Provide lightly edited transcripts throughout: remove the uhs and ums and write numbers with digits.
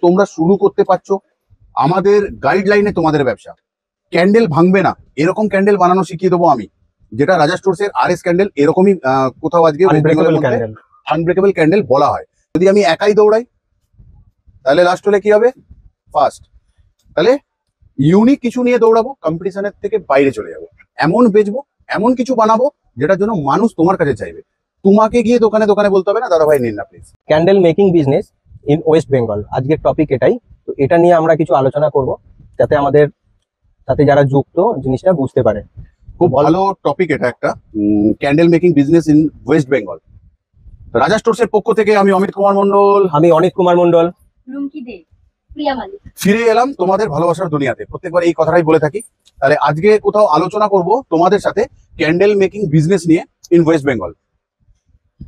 তোমরা শুরু করতে পারছো আমাদের গাইডলাইনে তোমাদের ব্যবসা। ক্যান্ডেল ভাঙবে না এরকম ক্যান্ডেল বানানো শিখিয়ে দেবো আমি, যেটা রাজা স্টোরসের RS ক্যান্ডেল এরকমই কোথাও আজকে আনব্রেকেবল ক্যান্ডেল বলা হয়। যদি আমি একাই দৌড়াই তাহলে লাস্ট হলে কি হবে? ফার্স্ট। তাহলে ইউনিক কিছু নিয়ে দৌড়াবো, কম্পিটিশনের থেকে বাইরে চলে যাবো, এমন বেচবো, এমন কিছু বানাবো যেটার জন্য মানুষ তোমার কাছে চাইবে। তোমাকে গিয়ে দোকানে দোকানে বলতে হবে না দাদা ভাই নিন না please. Candle making business in West Bengal, আজকের টপিক এটাই। তো এটা নিয়ে আমরা কিছু আলোচনা করব যাতে আমাদের সাথে যারা যুক্ত জিনিসটা বুঝতে পারে। খুব ভালো টপিক এটা একটা, candle making business in West Bengal. রাজা স্টোরসের পক্ষ থেকে আমি অমিত কুমার মন্ডল, আমি অনিত কুমার মন্ডল, রুমকি দে, প্রিয়া মালিক ফিরে এলাম তোমাদের ভালোবাসার দুনিয়াতে। প্রত্যেকবার এই কথাটাই বলে থাকি। তাহলে আজকে কোথাও আলোচনা করব তোমাদের সাথে ক্যান্ডেল মেকিং বিজনেস নিয়ে in West Bengal.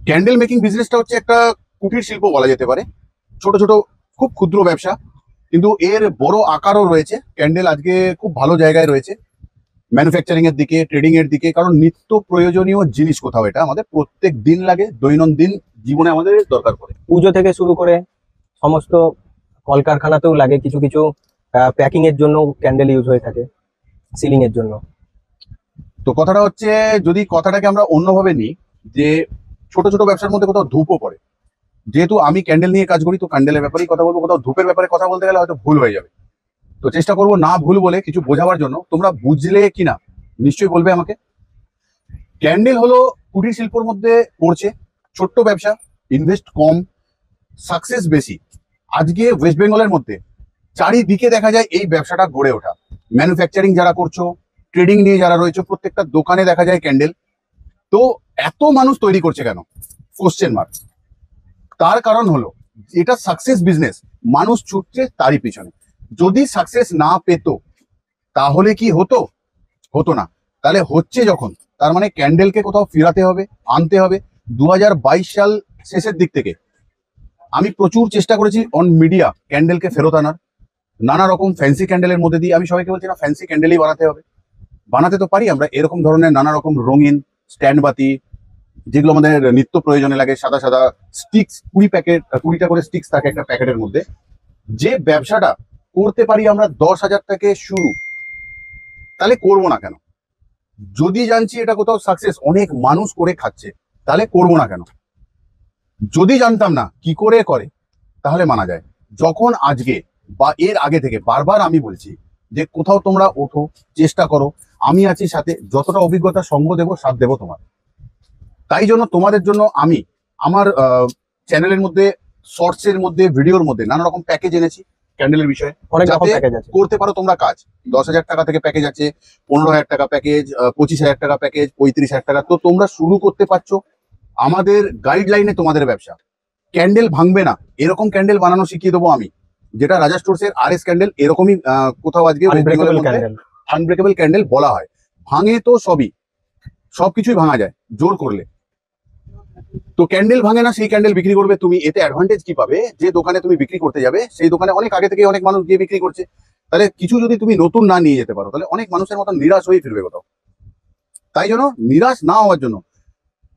Candle making বিজনেসটা হচ্ছে একটা কুটির শিল্প বলা যেতে পারে, ছোট ছোট খুব ক্ষুদ্র ব্যবসা, কিন্তু এর বড় আকারও রয়েছে। ক্যান্ডেল আজকে খুব ভালো জায়গায় রয়েছে ম্যানুফ্যাকচারিং এর দিকে, ট্রেডিং এর দিকে, কারণ নিত্য প্রয়োজনীয় জিনিস কোথাও এটা আমাদের প্রত্যেক দিন লাগে, দৈনন্দিন জীবনে আমাদের দরকার পড়ে। পুজো থেকে শুরু করে সমস্ত কলকারখানাতেও লাগে, কিছু কিছু প্যাকিং এর জন্য ক্যান্ডেল ইউজ হয়ে থাকে, সিলিং এর জন্য। তো কথাটা হচ্ছে, যদি কথাটাকে আমরা অন্যভাবে নিই, যে ছোট ছোট ব্যবসার মধ্যে কোথাও ধূপও পড়ে। যেহেতু আমি ক্যান্ডেল নিয়ে কাজ করি, তো ক্যান্ডেলের ব্যাপারেই কথা বলবো। কোথাও ধূপের ব্যাপারে কথা বলতে গেলে হয়তো ভুল হয়ে যাবে, তো চেষ্টা করবো না ভুল বলে কিছু বোঝাবার জন্য। তোমরা বুঝলে কিনা নিশ্চয়ই বলবে আমাকে। ক্যান্ডেল হলো কুটির শিল্পর মধ্যে পড়ছে, ছোট্ট ব্যবসা, ইনভেস্ট কম, সাকসেস বেশি। আজকে ওয়েস্ট বেঙ্গলের মধ্যে চারিদিকে দেখা যায় এই ব্যবসাটা গড়ে ওঠা। ম্যানুফ্যাকচারিং যারা করছো, ট্রেডিং নিয়ে যারা রয়েছে, প্রত্যেকটা দোকানে দেখা যায় ক্যান্ডেল। তো এত মানুষ তৈরি করছে কেন? Question mark. তার কারণ হলো এটা সাকসেস বিজনেস, মানুষ ছুটছে তারই পিছনে। যদি সাকসেস না পেতো তাহলে কি হতো? হতো না। তাহলে হচ্ছে যখন, তার মানে ক্যান্ডেলকে কোথাও ফিরাতে হবে, আনতে হবে। 2022 সাল শেষের দিক থেকে আমি প্রচুর চেষ্টা করেছি অন মিডিয়া ক্যান্ডেলকে ফেরত আনার, নানা রকম ফ্যান্সি ক্যান্ডেলের মধ্যে দিয়ে। আমি সবাইকে বলছি না ফ্যান্সি ক্যান্ডেলই বানাতে হবে, বানাতে তো পারি আমরা এরকম ধরনের নানা রকম রঙিন স্ট্যান্ড বাতি, যেগুলো আমাদের নিত্য প্রয়োজনে লাগে। সাদা সাদা স্টিক্স, 20টা করে স্টিক্স থাকে একটা প্যাকেটের মধ্যে। যে ব্যবসাটা করতে পারি আমরা 10,000 থেকে শুরু, তাহলে করবো না কেন? যদি জানছি এটা কোথাও সাকসেস, অনেক মানুষ করে খাচ্ছে, তাহলে করবো না কেন? যদি জানতাম না কি করে করে, তাহলে মানা যায়। যখন আজকে বা এর আগে থেকে বারবার আমি বলছি যে কোথাও তোমরা ওঠো, চেষ্টা করো, আমি আছি সাথে, যতটা অভিজ্ঞতা সঙ্গ দেবো, সাথ দেবো তোমার। তাই জন্য তোমাদের জন্য আমি আমার চ্যানেলের মধ্যে, শর্টসের মধ্যে, ভিডিওর মধ্যে নানা রকম প্যাকেজ এনেছি ক্যান্ডেলের বিষয়ে। অনেক রকম প্যাকেজ আছে, করতে পারো তোমরা কাজ। 10,000 টাকা থেকে প্যাকেজ আছে, 15,000 টাকা প্যাকেজ, 25,000 টাকা প্যাকেজ, 35,000 টাকা। তো তোমরা শুরু করতে পারছো আমাদের গাইডলাইনে তোমাদের ব্যবসা। ক্যান্ডেল ভাঙবে না এরকম ক্যান্ডেল বানানো শিখিয়ে দেবো আমি, যেটা রাজা স্টোরসের RS ক্যান্ডেল এরকমই কোথাও আজকে আনব্রেকেবল ক্যান্ডেল বলা হয়। ভাঙে তো সবকিছুই ভাঙা যায় জোর করলে। তো ক্যান্ডেল ভাঙে না, সেই ক্যান্ডেল বিক্রি করবে তুমি। এতে অ্যাডভান্টেজ কি পাবে? যে দোকানে তুমি বিক্রি করতে যাবে, সেই দোকানে অনেক আগে থেকে অনেক মানুষ গিয়ে বিক্রি করছে। তাহলে কিছু যদি তুমি নতুন না নিয়ে যেতে পারো, তাহলে অনেক মানুষের মতন নিরাশ হয়ে ফিরবে কোথাও। তাই জন্য নিরাশ না হওয়ার জন্য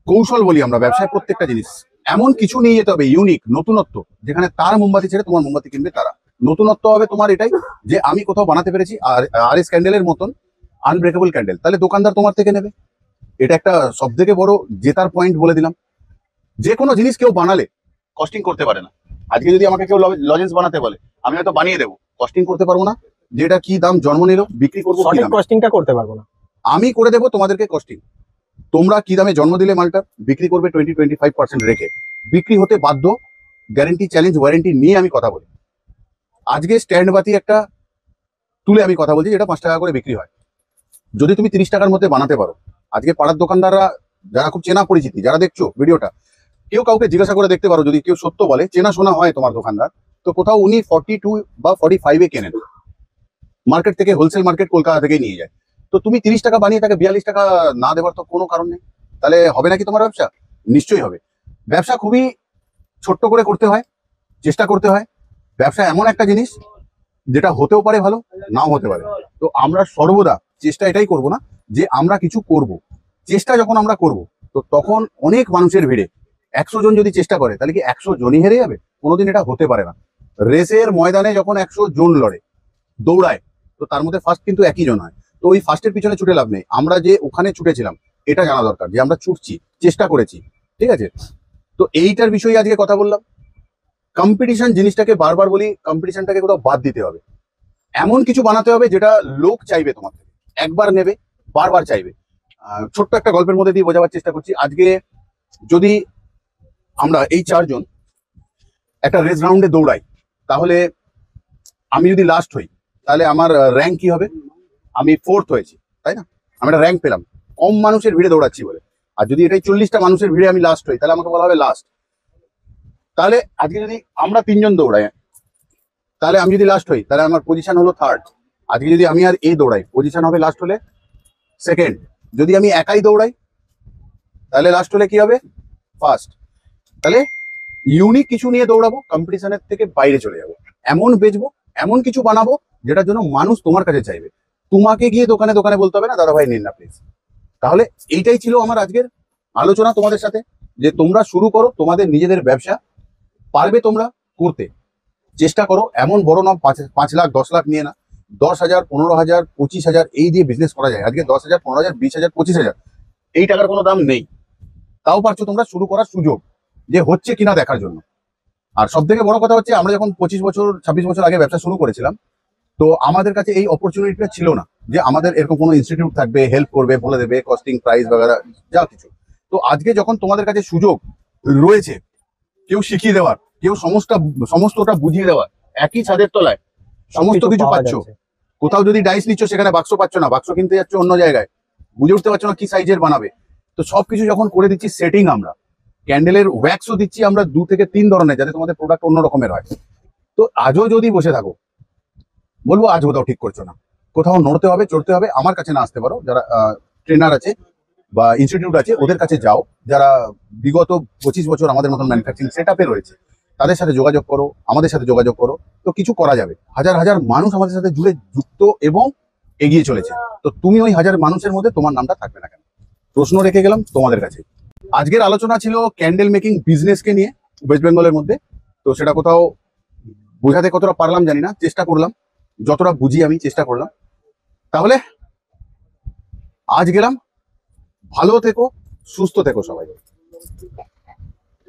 কৌশল বলি আমরা ব্যবসায়, প্রত্যেকটা জিনিস এমন কিছু নিয়ে যেতে হবে ইউনিক, নতুনত্ব, যেখানে তার মোমবাতি ছেড়ে তোমার মোমবাতি কিনবে তারা। নতুনত্ব হবে তোমার এটাই যে আমি কোথাও বানাতে পেরেছি আর RS ক্যান্ডেলের মতন আনব্রেকেবল ক্যান্ডেল, তাহলে দোকানদার তোমার থেকে নেবে। এটা একটা সব থেকে বড় জেতার পয়েন্ট বলে দিলাম। যে কোনো জিনিস কেউ বানালে কস্টিং করতে পারে না। আজকে যদি আমাকে কেউ লজেন্স বানাতে বলে, আমি হয়তো বানিয়ে দেবো, কস্টিং করতে পারবো না। যেটা কি দাম জন্ম নিল, বিক্রি করবো, কস্টিংটা করতে পারবো না। আমি করে দেবো তোমাদেরকে কস্টিং। তোমরা কি দামে জন্ম দিলে মালটা বিক্রি করবে 20-25% রেখে, বিক্রি হতে বাধ্য। গ্যারেন্টি, চ্যালেঞ্জ, ওয়ারেন্টি নিয়ে আমি কথা বলি। আজকে স্ট্যান্ড বাতি একটা তুলে আমি কথা বলছি, যেটা 5 টাকা করে বিক্রি হয়। যদি তুমি 30 টাকার মধ্যে বানাতে পারো, আজকে পাড়ার দোকানদাররা যারা খুব চেনা পরিচিতি, যারা দেখছো ভিডিওটা, কেউ কাউকে জিজ্ঞাসা করে দেখতে পারো, যদি কেউ সত্য বলে, চেনা শোনা হয় তোমার দোকানদার, তো কোথাও উনি 42 বা 45-এ কেনেন। মার্কেট থেকে, হোলসেল মার্কেট কলকাতা থেকেই নিয়ে যায়। তো তুমি 30 টাকা বানিয়ে তাকে 42 টাকা না দেবার তো কোনো কারণ নেই। তাহলে হবে নাকি তোমার ব্যবসা? নিশ্চয়ই হবে। ব্যবসা খুবই ছোট্ট করে করতে হয়, চেষ্টা করতে হয়। ব্যবসা এমন একটা জিনিস যেটা হতেও পারে ভালো, নাও হতে পারে। তো আমরা সর্বদা চেষ্টা এটাই করব না যে আমরা কিছু করব। চেষ্টা যখন আমরা করব, তো তখন অনেক মানুষের ভিড়ে 100 জন যদি চেষ্টা করে, তাহলে কি 100 জনই হেরে যাবে? কোনোদিন এটা হতে পারে না। রেসের ময়দানে যখন 100 জন লড়ে, দৌড়ায়, তো তার মধ্যে ফার্স্ট কিন্তু একই জন হয়। তো ওই ফার্স্টের পিছনে ছুটে লাভ নেই, আমরা যে ওখানে ছুটেছিলাম এটা জানা দরকার, যে আমরা ছুটছি, চেষ্টা করেছি, ঠিক আছে? তো এইটার বিষয়ে আজকে কথা বললাম। কম্পিটিশন জিনিসটাকে বারবার বলি, কম্পিটিশনটাকে কোথাও বাদ দিতে হবে। এমন কিছু বানাতে হবে যেটা লোক চাইবে তোমার থেকে, একবার নেবে, বারবার চাইবে। ছোট্ট একটা গল্পের মধ্যে দিয়ে বোঝাবার চেষ্টা করছি। আজকে যদি আমরা এই 4 জন একটা রেস রাউন্ডে দৌড়াই, তাহলে আমি যদি লাস্ট হই, তাহলে আমার র্যাঙ্ক কি হবে? আমি 4th হয়েছি, তাই না? আমি একটা র্যাঙ্ক পেলাম কম মানুষের ভিড়ে দৌড়াচ্ছি বলে। আর যদি এটাই 40টা মানুষের ভিড়ে আমি লাস্ট হই, তাহলে আমাকে বলা হবে লাস্ট। তাহলে আজকে যদি আমরা 3 জন দৌড়াই, তাহলে আমি যদি লাস্ট হই, তাহলে আমার পজিশন হলো 3rd। আজকে যদি আমি আর এই দৌড়াই, পজিশন হবে লাস্ট হলে 2nd। যদি আমি একাই দৌড়াই, তাহলে লাস্ট হলে কি হবে? 1st। তাহলে ইউনিক কিছু নিয়ে দৌড়াবো, কম্পিটিশনের থেকে বাইরে চলে যাবো, এমন বেচবো, এমন কিছু বানাবো যেটার জন্য মানুষ তোমার কাছে চাইবে। তোমাকে গিয়ে দোকানে দোকানে বলতে হবে না দাদা ভাই নিন না প্লিজ। তাহলে এইটাই ছিল আমার আজকের আলোচনা তোমাদের সাথে, যে তোমরা শুরু করো তোমাদের নিজেদের ব্যবসা, পারবে তোমরা করতে, চেষ্টা করো। এমন বড় নাম 5 লাখ 10 লাখ নিয়ে না, 10,000 15,000 25,000 এই দিয়ে বিজনেস করা যায়। আজকে 10,000 15,000 20,000 25,000 এই টাকার কোনো দাম নেই, তাও পারছো তোমরা শুরু করার সুযোগ, যে হচ্ছে কিনা দেখার জন্য। আর সব থেকে বড় কথা হচ্ছে, আমরা যখন 25 বছর 26 বছর আগে ব্যবসা শুরু করেছিলাম, তো আমাদের কাছে এই অপরচুনিটিটা ছিল না যে আমাদের এরকম কোনো ইনস্টিটিউট থাকবে, হেল্প করবে, বলে দেবে কস্টিং প্রাইস বাগারা যা কিছু। তো আজকে যখন তোমাদের কাছে সুযোগ রয়েছে, কেউ শিখিয়ে দেওয়ার, কেউ সমস্তটা বুঝিয়ে দেওয়ার, একই ছাদের তলায় সমস্ত কিছু পাওয়া পাচ্ছ। যাচ্ছে। কোথাও যদি ডাইস নিচ্ছ, সেখানে বাক্স পাচ্ছ না, বাক্স কিনতে যাচ্ছ অন্য জায়গায়, বুঝে উঠতে পারছো না কি সাইজের বানাবে। তো সবকিছু যখন করে দিচ্ছি সেটিং, আমরা ক্যান্ডেলের ওয়্যাক্সও দিচ্ছি আমরা 2 থেকে 3 ধরনের, যাতে তোমাদের প্রোডাক্ট অন্য রকমের হয়। তো আজও যদি বসে থাকো, বলবো আজ কোথাও ঠিক করছো না, কোথাও নড়তে হবে, চড়তে হবে। আমার কাছে না আসতে পারো, যারা ট্রেনার আছে বা ইনস্টিটিউট আছে, ওদের কাছে যাও, যারা বিগত 25 বছর আমাদের মতন ম্যানুফ্যাকচারিং সেট আপে রয়েছে, তাদের সাথে যোগাযোগ করো, আমাদের সাথে যোগাযোগ করো। তো কিছু করা যাবে। হাজার হাজার মানুষ আমাদের সাথে জুড়ে যুক্ত এবং এগিয়ে চলেছে। তো তুমি ওই হাজার মানুষের মধ্যে তোমার নামটা থাকবে না কেন? প্রশ্ন রেখে গেলাম তোমাদের কাছে। আজকের আলোচনা ছিল ক্যান্ডেল মেকিং বিজনেসকে নিয়ে ওয়েস্ট বেঙ্গলের মধ্যে। তো সেটা কোথাও বোঝাতে কতটা পারলাম জানি না, চেষ্টা করলাম, যতটা বুঝি আমি চেষ্টা করলাম। তাহলে আজ গেলাম, ভালো থেকো, সুস্থ থেকো সবাই।